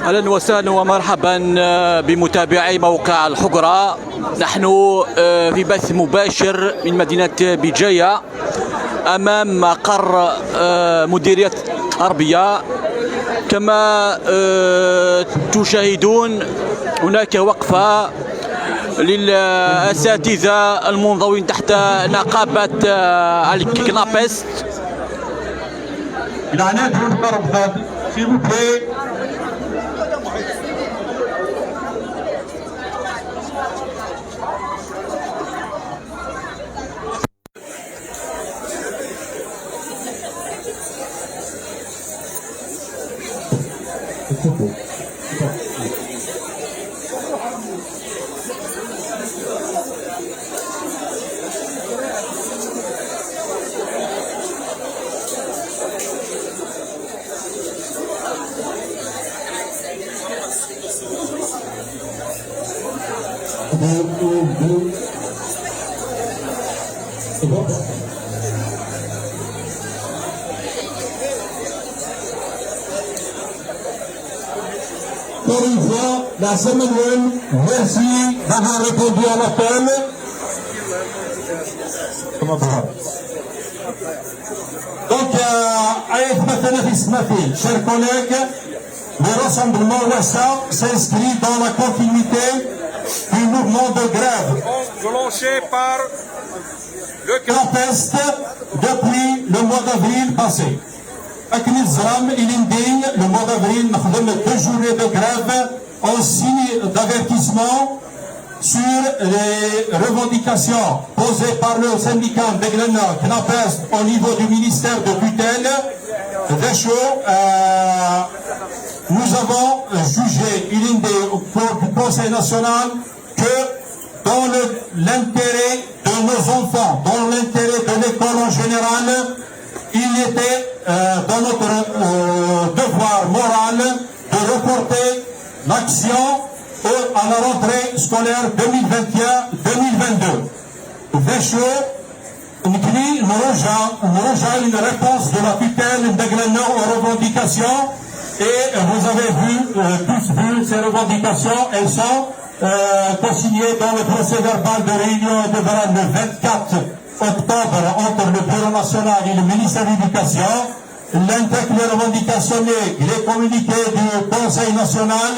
أهلا وسهلا ومرحبا بمتابعي موقع الحقرة. نحن في بث مباشر من مدينة بجاية أمام مقر مديرية أربية. كما تشاهدون هناك وقفة للأساتذة المنضوين تحت نقابة الكنابست. Encore une fois, la semaine, merci d'avoir répondu à l'appel. Donc, chers collègues, le rassemblement Ouassa s'inscrit dans la continuité du mouvement de grève lancé par le Knapest depuis le mois d'avril passé. Aknit Zram, il indigne le mois d'avril, nous 2 journées de grève en signe d'avertissement sur les revendications posées par le syndicat Beglener Knapest au niveau du ministère de tutelle. Nous avons jugé, au cours du Conseil national, que dans l'intérêt de nos enfants, dans l'intérêt de l'école en général, il était dans notre devoir moral de reporter l'action à la rentrée scolaire 2021-2022. Nous rejoignons une réponse de la tutelle d'Eglener aux revendications, et vous avez tous vu ces revendications. Elles sont consignées dans le procès verbal de réunion de le 24 octobre entre le Bureau national et le ministère de l'Éducation. L'intitulé revendicationné, les communiqués du Conseil national.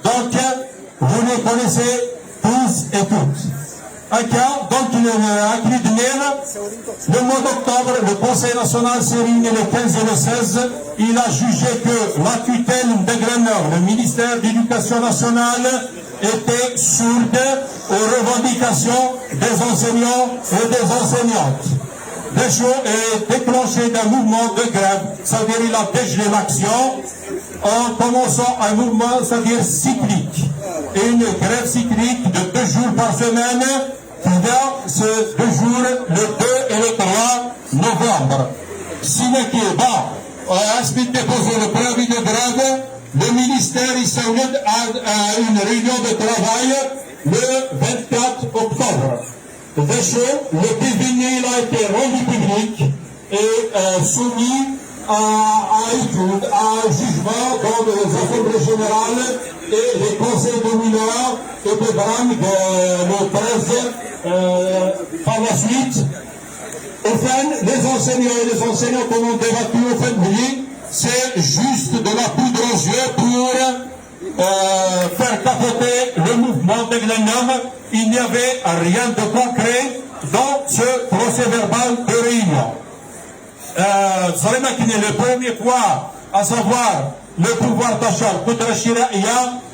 Donc, vous les connaissez tous et toutes. Donc, le mois d'octobre, le Conseil national s'est réuni le 15 et le 16. Il a jugé que la tutelle d'Eglener, le ministère de l'Éducation nationale, était sourde aux revendications des enseignants et des enseignantes. Et déclenché d'un mouvement de grève, c'est-à-dire il a dégelé l'action en commençant un mouvement, c'est-à-dire cyclique. Et une grève cyclique de 2 jours par semaine qui va ce 2 jours, le 2 et le 3 novembre. A déposé le préavis de grève. Le ministère israélien a une réunion de travail le 24 octobre. Le devenir a été rendu public et soumis à étude, à jugement dans les assemblées générales et les conseils de mineurs et de Brang le 13 par la suite. Enfin, les enseignants et les enseignants qu'on a débattu au fin de nuit, c'est juste de la poudre aux yeux pour faire capoter le mouvement d'Eglener. Il n'y avait rien de concret dans ce procès verbal de réunion. Le premier point, à savoir le pouvoir d'achat,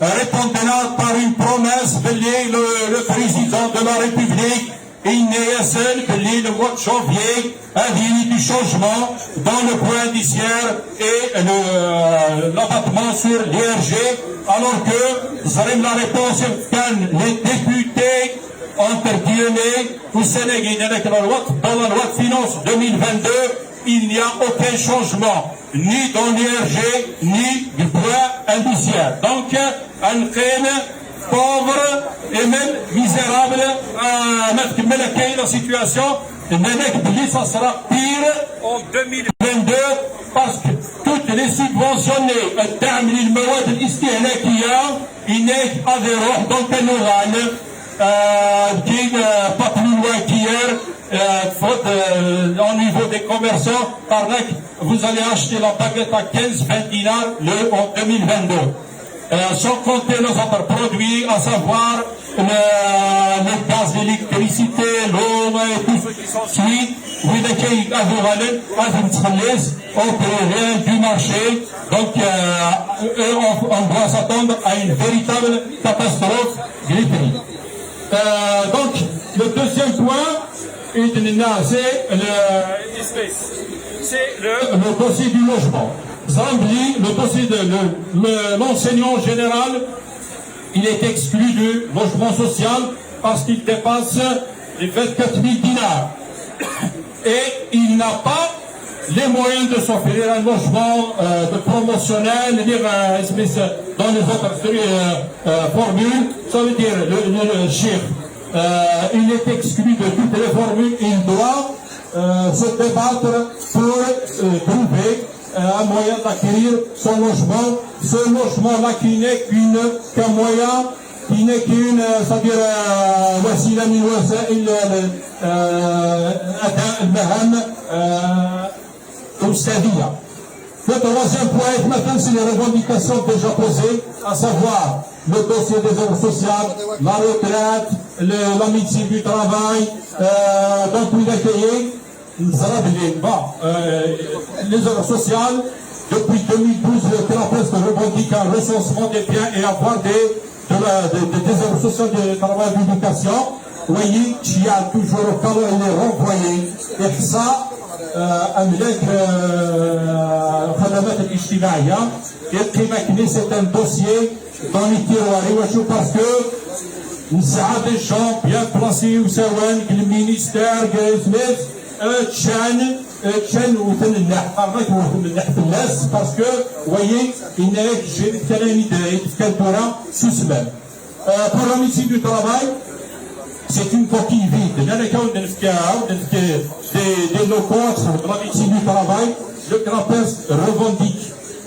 répondra par une promesse de le président de la République. Il n'est un seul que le mois de janvier, du changement dans le point indiciaire et l'abattement sur l'IRG, alors que vous avez la réponse quand les députés entre guillemets au Sénégal dans la loi de finances 2022, il n'y a aucun changement, ni dans l'IRG, ni du point indiciaire. Donc, un pauvre et même misérable à mettre la situation, ça sera pire en 2022 parce que toutes لي سوبفونسيوني الدعم للمواد الاستهلاكيه انك اديروح دونك نورال كاين pas plus loin qu'hier au niveau des commerçants par là vous allez acheter la baguette à 15-20 dinars en 2022 sans compter nos autres produits à savoir le gaz, l'électricité, l'eau et tout ce qui s'ensuit. وإذا كاين هذا غالب لازم تخلص au prix du marché. Donc on doit s'attendre à une véritable catastrophe des prix. Donc le deuxième point, c'est le dossier du logement. Zambli, le dossier de l'enseignant général, il est exclu du logement social parce qu'il dépasse les 24 000 dinars. Et il n'a pas les moyens de s'offrir un logement de promotionnel, dans les autres formules, ça veut dire le chiffre. Il est exclu de toutes les formules, il doit se débattre pour trouver un moyen d'acquérir son logement. Ce logement-là qui n'est qu'un moyen, qui n'est qu'une, c'est-à-dire وسيلة من وسائل أداء المهام الأستاذية. Le troisième point, maintenant, c'est les revendications déjà posées, à savoir le dossier des heures sociales, la retraite, la médecine du travail, donc vous accueillez les heures sociales. Depuis 2012, le CNAPES revendique un recensement des biens et avoir des heures sociales de travail d'éducation. Vous voyez, il y a toujours au cas où elle est renvoyée. Et ça, c'est un dossier dans les tiroirs parce que nous avons des gens bien placés où c'est le ministère تشان وثن النحقات وثن النحف الناس باسكو voyez il n'est que التلاميذ يتكلموا سوسمان pour la médecine du travail c'est une coquille vide لأن كون des locaux pour la médecine du travail le CNAPES revendique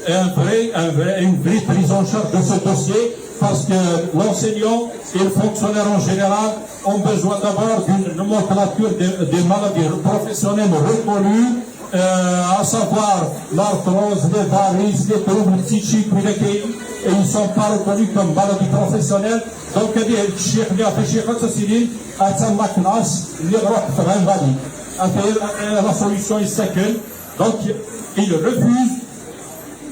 une vraie prise en charge de ce dossier parce que l'enseignant et le fonctionnaire en général ont besoin d'abord d'une nomenclature des maladies professionnelles reconnues, à savoir l'arthrose, les varices, les troubles psychiques, et ils ne sont pas reconnus comme maladies professionnelles. Donc, la solution est second. Donc, il refuse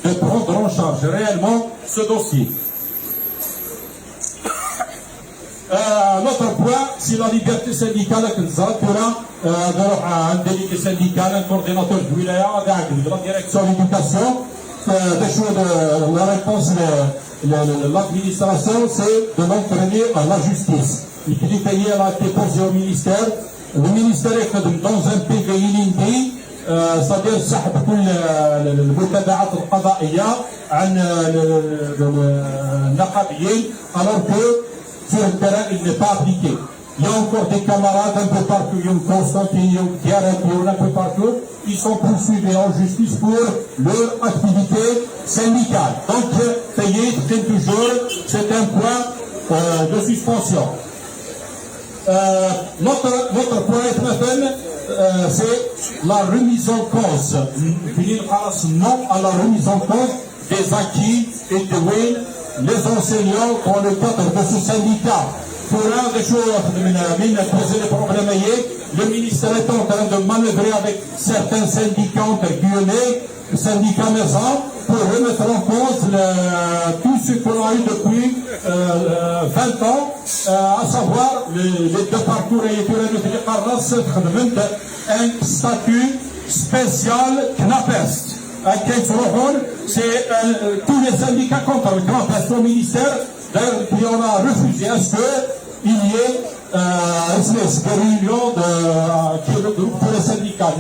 de prendre en charge réellement ce dossier. L'autre point, c'est la liberté syndicale un délégué syndical, un coordinateur de wilaya, de la direction de l'éducation. La réponse de l'administration, c'est de l'entraîner à la justice. Le pays a été posé au ministère. Le ministère est dans un PVI l'INDI, c'est-à-dire سحب كل المتابعات القضائية عن النقابيين alors que sur le terrain, il n'est pas appliqué. Il y a encore des camarades un peu partout, il y a Constantin, il y a Diarra, un peu partout, ils sont poursuivis en justice pour leur activité syndicale. Donc, payé toujours, c'est un point de suspension. Notre point, c'est la remise en cause. Non à la remise en cause des acquis et de les enseignants dans le cadre de ce syndicat. Pour un des choses, poser les problèmes, le ministère est en train de manœuvrer avec certains syndicats entre guillemets, syndicats maison, pour remettre en cause tout ce qu'on a eu depuis 20 ans, à savoir les deux parcours et un statut spécial CNAPES. C'est tous les syndicats contre le CNAPES au ministère qui en a refusé à ce qu'il y ait des réunions qui regroupent tous les syndicats.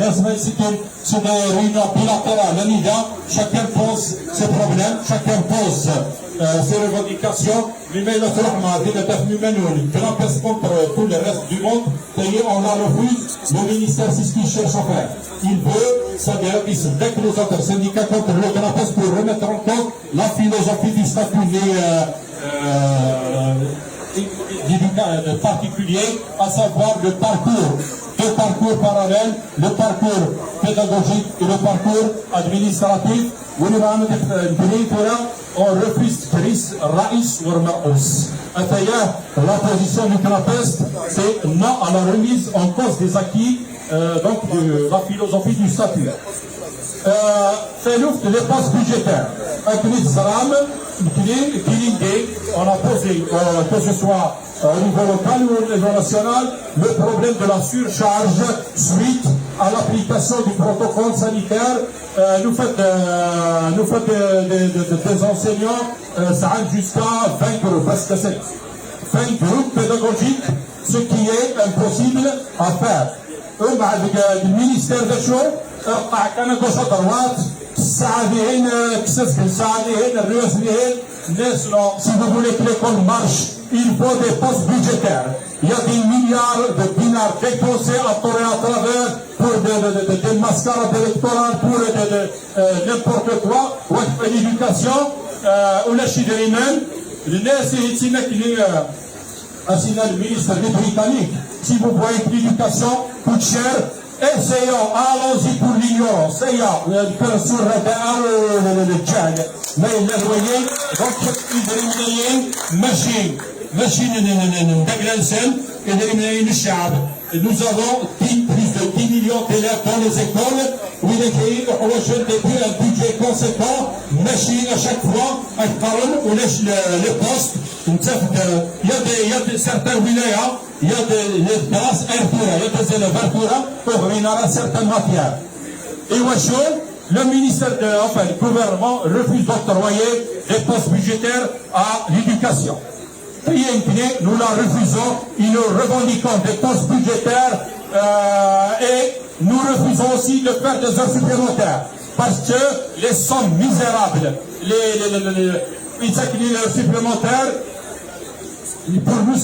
C'est des réunions bilatérales. Chacun pose ses problèmes, chacun pose ses revendications, l'email a contre tout le reste du monde, on la refuse, le ministère c'est ce qu'il cherche à faire. Il veut, c'est-à-dire dès que les autres syndicats contre le CNAPES pour remettre en compte la philosophie du statut particulier, à savoir le parcours, deux parcours parallèles, le parcours pédagogique et le parcours administratif. On refuse Raïs ou Marous. La position du CNAPES, c'est non à la remise en cause des acquis, donc de la philosophie du statut. Fait l'ouf de dépenses budgétaires. On a posé, que ce soit au niveau local ou au niveau national, le problème de la surcharge suite à l'application du protocole sanitaire. Nous faites des enseignants, ça aide jusqu'à 20 groupes, parce que c'est 20 groupes pédagogiques, ce qui est impossible à faire. Le ministère des Choses, كان gauche à droite, si vous voulez que l'école marche, il faut des postes budgétaires. Il y a des milliards de dinars dépensés à tort et à travers pour des mascarades électorales, pour n'importe quoi, ou l'éducation, ou la chidrimène. Le ministre des Britanniques, si vous voyez que l'éducation coûte cher, essayons, allons-y pour l'ignorance, essayons, sur le djihad. Mais vous voyez, donc, nous avons plus de 10 millions d'élèves dans les écoles, où il est créé un budget conséquent, machine à chaque fois, à parole, on laisse les postes. Il y a certains wilayas, il y a des classes Ertura, il y a des élèves Ertura, pour venir à certaines matières. Et le ministère le gouvernement refuse d'octroyer des postes budgétaires à l'éducation. Nous la refusons, et nous revendiquons des postes budgétaires et nous refusons aussi de faire des heures supplémentaires parce que les sommes misérables, les heures supplémentaires, pour nous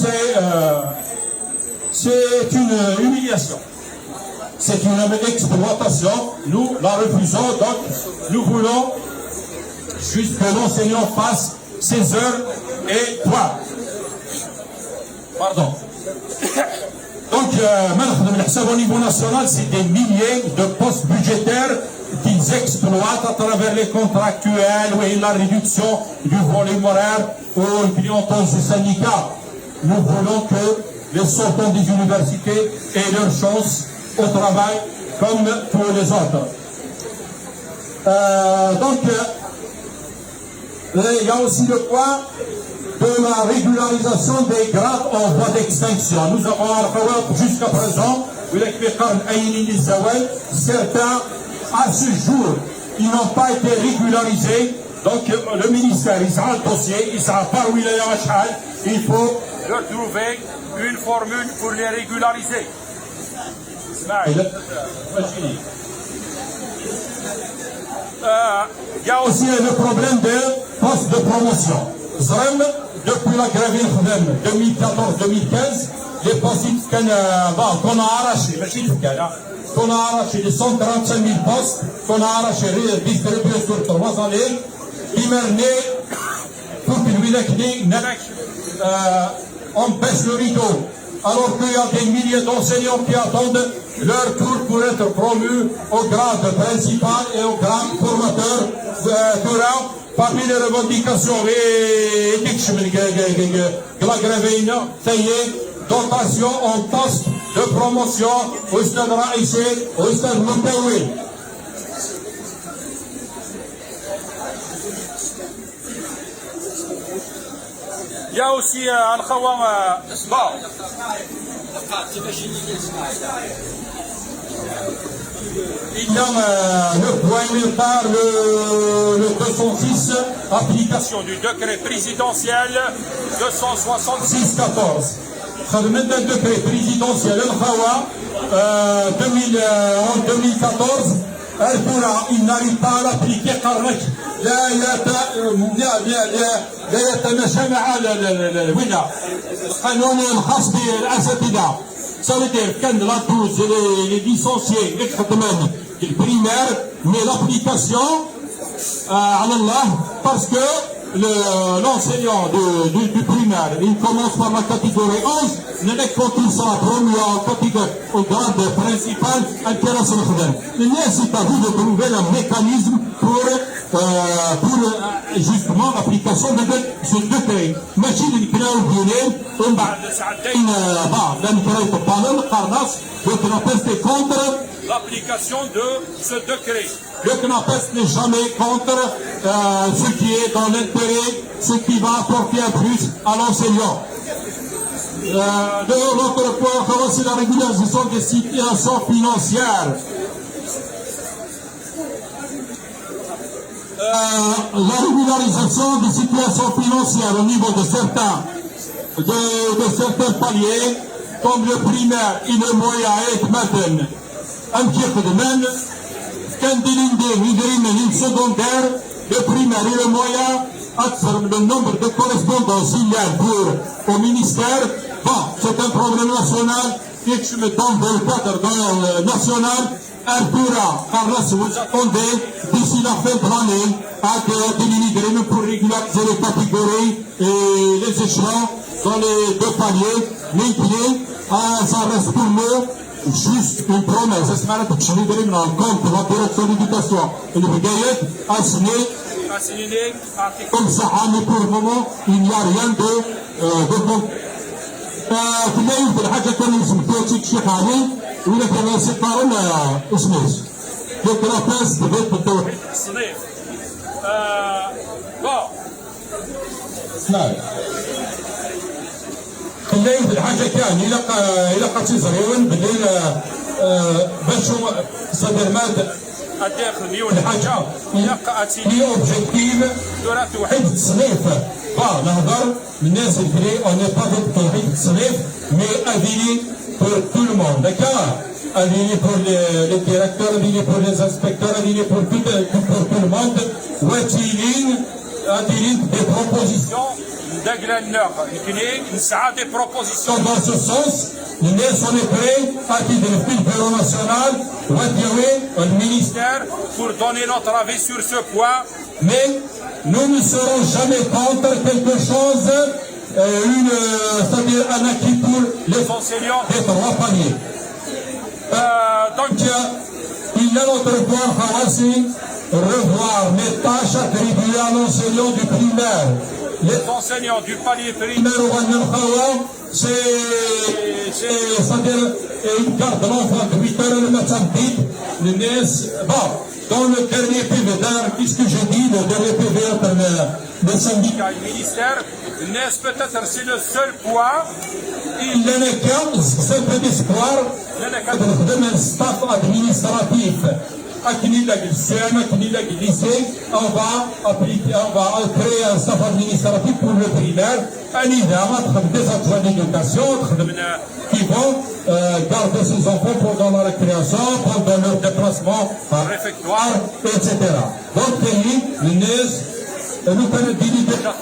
c'est une humiliation. C'est une exploitation, nous la refusons, donc nous voulons juste que l'enseignant fasse ses heures et quoi. Pardon. Donc, au niveau national, c'est des milliers de postes budgétaires qu'ils exploitent à travers les contractuels ou la réduction du volume horaire ou une clientèle du syndicat. Nous voulons que les sortants des universités aient leur chance au travail comme tous les autres. Il y a aussi le point de la régularisation des grades en voie d'extinction. Nous avons jusqu'à présent, certains, à ce jour, ils n'ont pas été régularisés. Donc le ministère, il sera le dossier, il sera par Wilaya Machal, il faut leur trouver une formule pour les régulariser. Il y a aussi le problème de poste de promotion. Depuis la grève 2014-2015, les postes qu'on a arrachés, qu'on a arraché les 135 000 postes, qu'on a arraché distribués sur 3 années, pour on baisse le rideau, alors qu'il y a des milliers d'enseignants qui attendent leur tour pour être promus au grade principal et au grade formateur. Parmi les revendications et la grève, ça y est, dotation en poste de promotion au stade Raïsé, au stade Montaoui. Il y a aussi un khawam il y a le point militaire, le 206, application du décret présidentiel 266-14. Le décret présidentiel en 2014, Artura, il n'arrive pas à l'appliquer قرنك لا يتماشى مع القانون الخاص بالاساتذه. Ça veut dire كان لا توز les licenciés اللي خدمين البريمير mais l'application على الله parce que l'enseignant du primaire, il commence par la catégorie 11, quand il sera promu au grade principal, intéressant le khadem. C'est à vous de trouver un mécanisme pour justement l'application de ce décret. Machine qui crée au Guinée, on va contre l'application de ce décret. Le CNAPES n'est jamais contre ce qui est dans l'intérêt, ce qui va apporter un plus à l'enseignant. L'autre point, c'est la régularisation des situations financières. La régularisation des situations financières au niveau de certains paliers, comme le primaire et le moyen et maintenant, un petit peu de même. كان ديرين secondaire, le primaire et le moyen, le nombre de correspondants il y a au ministère. Bon, c'est un problème national et je me donne dans le cadre national. Elle pourra, par là, si vous attendez, d'ici la fin de l'année, à délimiter pour régulariser les catégories et les échelons dans les deux paliers, les pieds, ça reste pour nous. Juste une promesse, c'est ce que je vais dire en compte la direction de l'éducation et le brigade a signé comme ça, mais pour le moment, il n'y a rien de bon. في الليل في الحاجة كان يسمى الشيخ علي ولا كان يسقطون اسمه donc la place devait être بالتوحيد. Bon. نعم. الليل الحاجه كان الى قتل صغيرون بالليل باش صدر ماده الداخل الحاجه هي اوبجيكتيف توحيد التصنيف. نهضر الناس اللي اون ني با ضد توحيد التصنيف مي افيلي بور تو لو موند داكار افيلي بور لي ديريكتور افيلي بور لي انسبكتور افيلي بور تو لو موند واتيلين دي بروبوزيسيون des propositions. Dans ce sens, nous sommes prêts à titre le bureau national, le ministère, pour donner notre avis sur ce point. Mais nous ne serons jamais contre quelque chose, c'est-à-dire un acquis pour les enseignants des trois paliers. Donc, il y a notre point Farasi, revoir les tâches attribuées à l'enseignant du primaire. Les enseignants du palier primaire, c'est-à-dire une carte de l'enfant de 8 heures le matin, dans le dernier PV, qu'est-ce que je dis, le dernier PV, le syndicat et le ministère, peut-être c'est le seul point. Il y en a qu'un, c'est un peu d'espoir, de staff administratif. On va créer un staff administratif pour le primaire, des adjoints d'éducation qui vont garder ces enfants pendant la récréation, pendant leur déplacement réfectoire, etc. Donc, nous connaissons déjà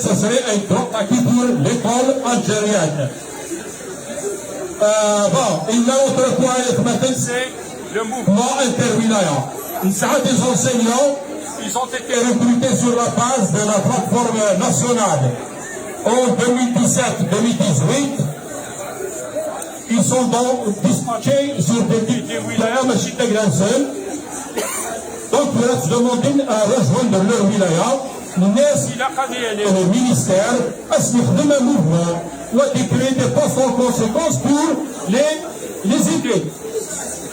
ce serait un grand acquis pour l'école algérienne. Il y a autre point, c'est le mouvement interwilaya. Des enseignants, ils ont été recrutés sur la base de la plateforme nationale. En 2017-2018, ils sont donc dispatchés sur des wilayas, machines de Granson. Donc, nous leur demandons à rejoindre leur wilaya. Le ministère a signé un mouvement ou a créé des postes en conséquence pour les aider.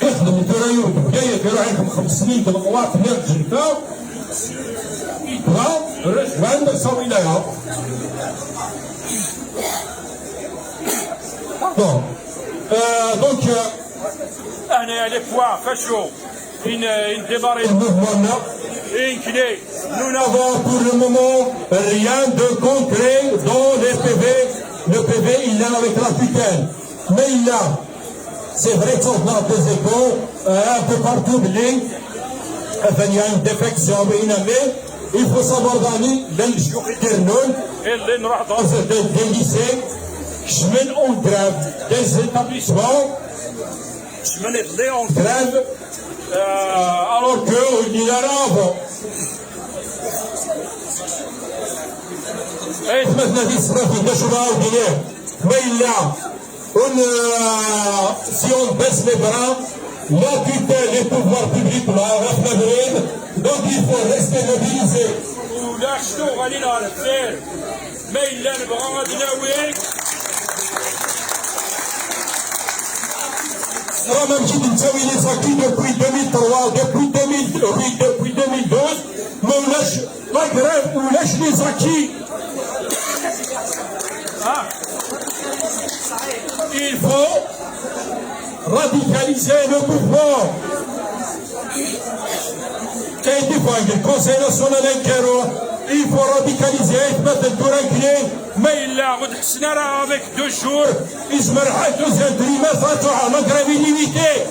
يخدم الدرايور جاي يديروا عليهم 5 سنين في المواطن يرجع وعند الولايات. Donc, les points fachos, une démarrée, une clé. Nous n'avons pour le moment rien de concret dans les PV. Le PV, il est avec la tutelle. Mais il y a. C'est vrai qu'on a des échos un peu partout, ثانيا ديفيكسيون بينما il faut savoir داني لنجيو يديرنون اللي نروح dans des lycées chemin on grève des établissements شمن اللي اون grève alors que il y a avant ايت مثلا دي الصرافي باش نراو دياليه ما الا si on baisse les bras la tutelle des pouvoirs publics là في المغرب donc il faut rester mobilisé ولا شنو غادي نعرف خير ما الا نبغى غادي ناوي راه ما مشيت نساوي لي ساكي depuis 2003 depuis 2012 ما ولاش لا كريف ولاش لي ساكي il faut radicaliser le mouvement كي ديفاند الكونسيل ناسيونال انكيرو il faut radicaliser مثل تورانكلين ما الا غد حسنا راه افيك 2 جور يسمر حد دوزيام تريما فاتو على مغربي ليميتي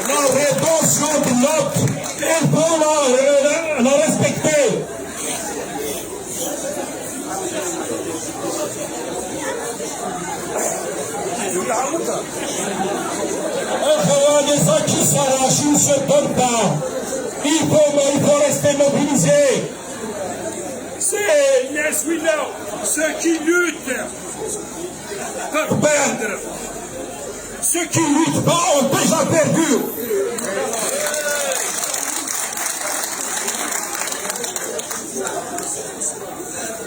la rétention de l'autre il faut la respecter les gens qui s'arrachent ne se donnent pas. Il faut rester mobilisé. C'est les Ouïghours, ceux qui luttent peuvent perdre. Ceux qui ne luttent pas ont déjà perdu.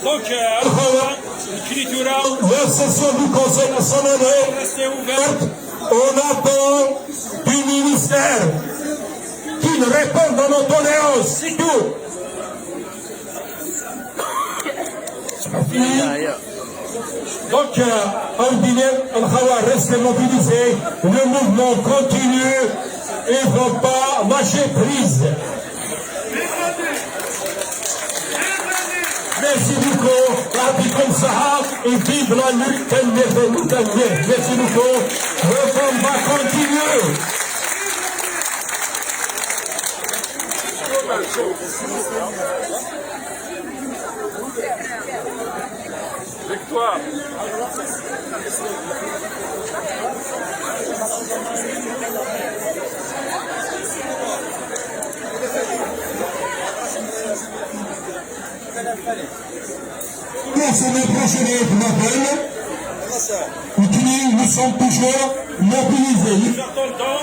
Donc, l'écriture La session du Conseil national est restée ouverte. on attend du ministère qu'il réponde à nos doléances, c'est tout. Donc, on dit, on va rester mobilisé, le mouvement continue, il ne faut pas lâcher prise. Merci beaucoup, Rabbi Sahab, et vive la lutte, merci beaucoup, le combat continue. Victoire. C'est le prochain m'appelle. Nous sommes toujours mobilisés. Nous attendons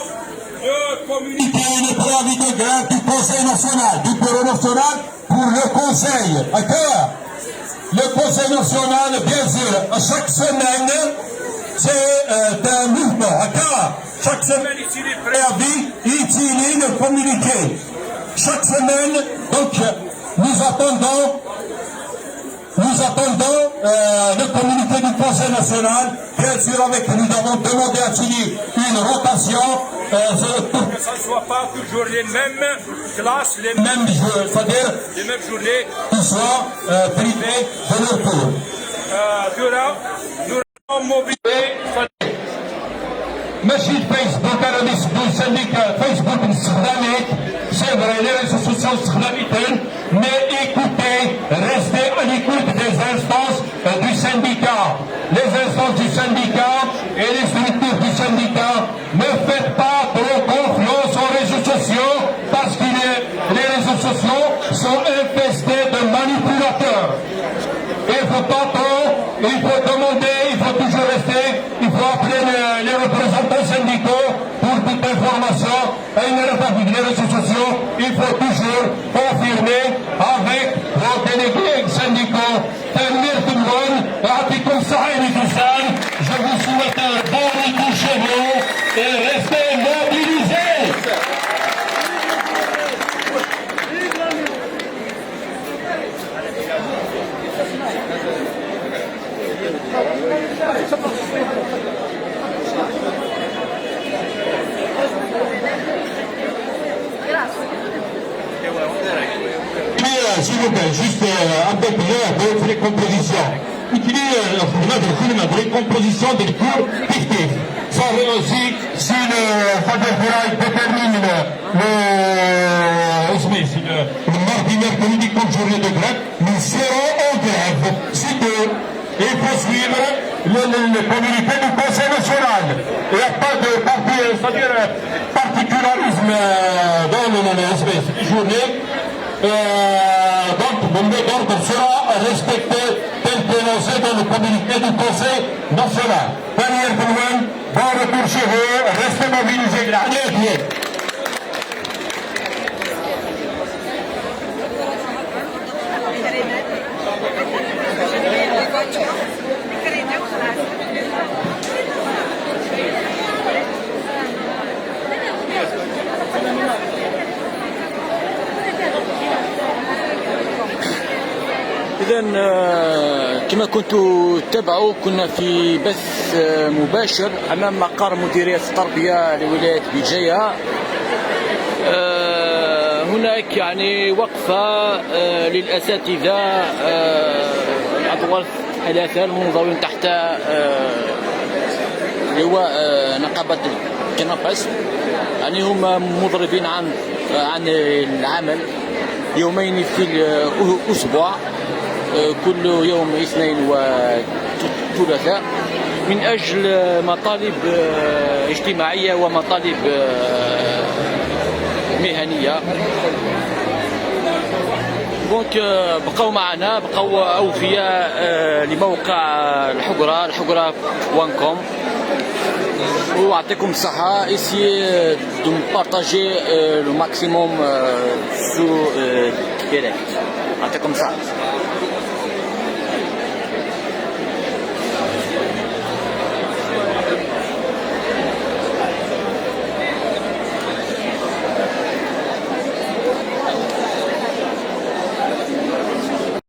de communiquer. Le préavis de grève du Conseil national, du Bureau national pour le Conseil. D'accord? Le Conseil national, bien sûr, chaque semaine, c'est un mouvement. D'accord? Chaque semaine, Ici, préavis, il utilise le communiqué. Chaque semaine, donc, nous attendons le communiqué du Conseil national. Bien sûr, nous avons demandé à Chili une rotation. que ça ne soit pas toujours les mêmes classes, les mêmes C'est-à-dire journées. qu'ils soient privés de leur tour. Nous sommes mobilisés. ماشي الفيسبوك انا نسميك فيسبوك استخدامك c'est vrai les réseaux sociaux استخدامتين mais écoutez restez à l'écoute des instances du syndicat les instances du syndicat et les structures du syndicat ne faites pas trop confiance aux réseaux sociaux parce que les réseaux sociaux sont infestés de manipulateurs. Il faut pas trop, il faut demander, il faut toujours rester, il faut appeler les représentants syndicaux pour toute information. Et les réseaux sociaux, il faut toujours confirmer avec vos délégués syndicaux. Je vous souhaite un bon retour chez vous et restez mobilisés. S'il vous plaît, juste avec d'autres compositions. Utilisez le format de film de composition des cours fictifs. Ça veut aussi, si Fadel Firaï détermine le mardi, mercredi comme journée de grève, nous serons en grève. Sitôt, il faut suivre les communiqués du Conseil national. Il n'y a pas de particularisme dans l'espèce de journée. Donc, le mot d'ordre sera respecté tel qu'énoncé dans le communiqué du Conseil national. Daniel Boulogne, bon retour chez vous, restez mobilisés, allez à pied. إذا كما كنتوا تتابعوا كنا في بث مباشر أمام مقر مديرية التربية لولاية بجاية. هناك يعني وقفة للأساتذة الأطوال الثلاثة المنضوين تحت لواء نقابة الكنابس. يعني هم مضربين عن العمل يومين في الأسبوع، كل يوم اثنين وثلاثاء، من أجل مطالب اجتماعية ومطالب مهنية. دونك بقوا معنا، بقوا أوفياء لموقع الحقرة.com. ويعطيكم الصحة. essayez de me partager le maximum sur direct. يعطيكم الصحة.